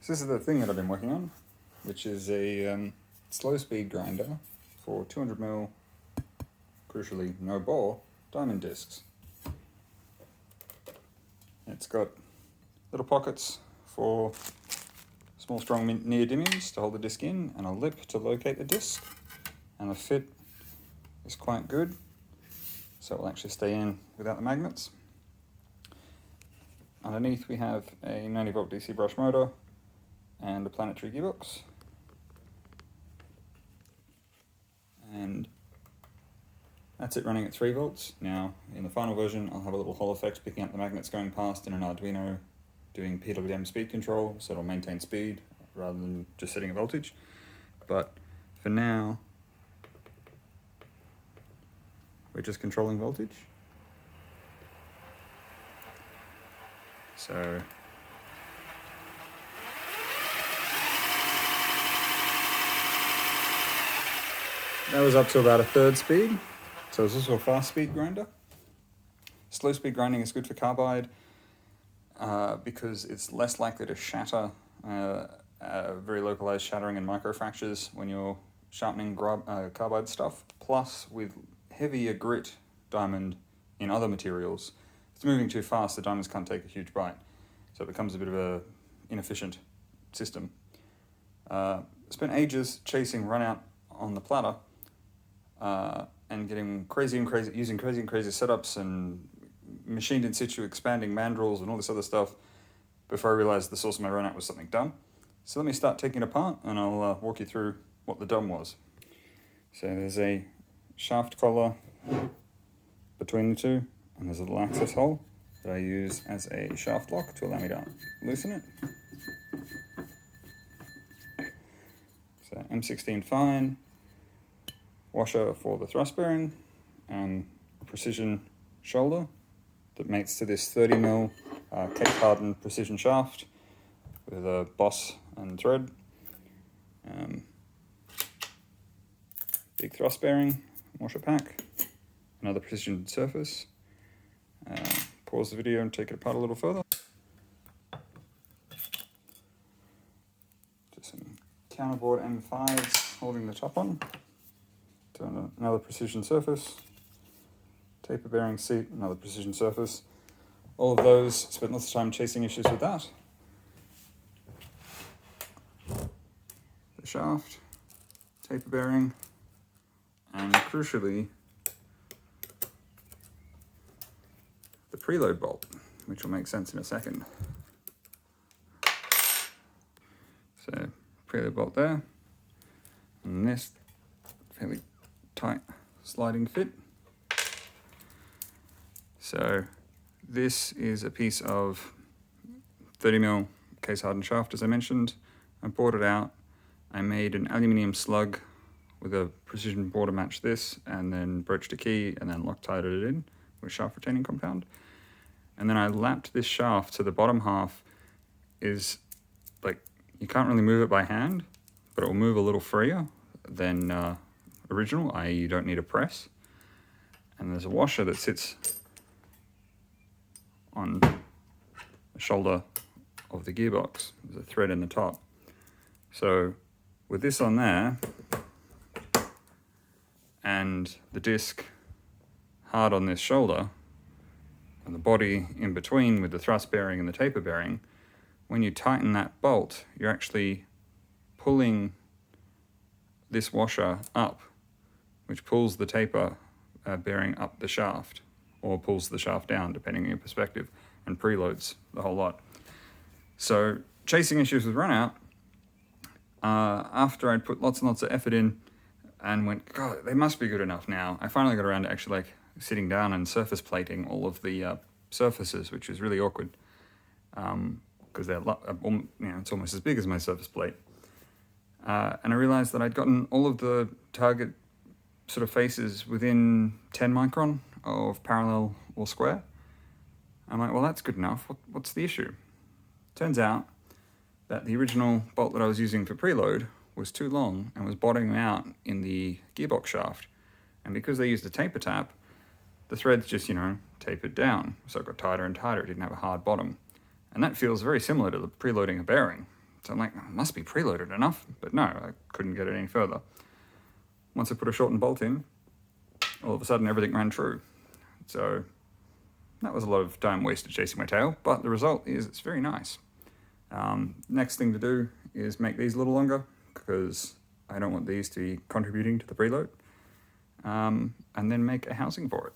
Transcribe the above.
So this is the thing that I've been working on, which is a slow speed grinder for 200mm, crucially no bore, diamond discs. It's got little pockets for small strong neodymiums to hold the disc in, and a lip to locate the disc, and the fit is quite good, so it will actually stay in without the magnets. Underneath we have a 90V DC brush motor and a planetary gearbox, and that's it running at 3V. Now in the final version I'll have a little Hall effect picking up the magnets going past in an Arduino, doing PWM speed control, so it'll maintain speed rather than just setting a voltage. But for now we're just controlling voltage. So that was up to about a third speed. So it's also a fast speed grinder. Slow speed grinding is good for carbide because it's less likely to shatter, very localized shattering and microfractures when you're sharpening carbide stuff. Plus, with heavier grit diamond in other materials, if it's moving too fast, the diamonds can't take a huge bite. So it becomes a bit of a inefficient system. Spent ages chasing runout on the platter, and getting using crazy setups and machined in situ expanding mandrels and all this other stuff before I realized the source of my runout was something dumb. So let me start taking it apart and I'll walk you through what the dumb was. So there's a shaft collar between the two, and there's a little access hole that I use as a shaft lock to allow me to loosen it. So M16 fine, washer for the thrust bearing, and precision shoulder that mates to this 30mm case hardened precision shaft with a boss and thread. Big thrust bearing, washer pack, another precision surface. Pause the video and take it apart a little further. Just some counterboard M5s holding the top on. To another precision surface. Taper bearing seat, another precision surface. All of those, spent lots of time chasing issues with that. The shaft, taper bearing, and crucially, the preload bolt, which will make sense in a second. So, preload bolt there, and this fairly tight sliding fit. So this is a piece of 30mm case hardened shaft, as I mentioned. I bored it out. I made an aluminium slug with a precision bore to match this, and then broached a key and then Loctited it in with shaft retaining compound. And then I lapped this shaft to the bottom half. Is like, you can't really move it by hand, but it will move a little freer than original, i.e. you don't need a press. And there's a washer that sits on the shoulder of the gearbox. There's a thread in the top. So with this on there, and the disc hard on this shoulder, and the body in between with the thrust bearing and the taper bearing, when you tighten that bolt, you're actually pulling this washer up, which pulls the taper bearing up the shaft, or pulls the shaft down, depending on your perspective, and preloads the whole lot. So, chasing issues with runout, after I'd put lots and lots of effort in, and went, God, they must be good enough now, I finally got around to actually sitting down and surface plating all of the surfaces, which is really awkward, because they're, it's almost as big as my surface plate. And I realized that I'd gotten all of the target sort of faces within 10 micron of parallel or square. I'm like, well, that's good enough. What's the issue? Turns out that the original bolt that I was using for preload was too long and was bottoming out in the gearbox shaft. And because they used a taper tap, the threads just, tapered down. So it got tighter and tighter. It didn't have a hard bottom. And that feels very similar to the preloading a bearing. So I'm like, oh, it must be preloaded enough, but no, I couldn't get it any further. Once I put a shortened bolt in, all of a sudden everything ran true. So that was a lot of time wasted chasing my tail, but the result is it's very nice. Next thing to do is make these a little longer, because I don't want these to be contributing to the preload, and then make a housing for it.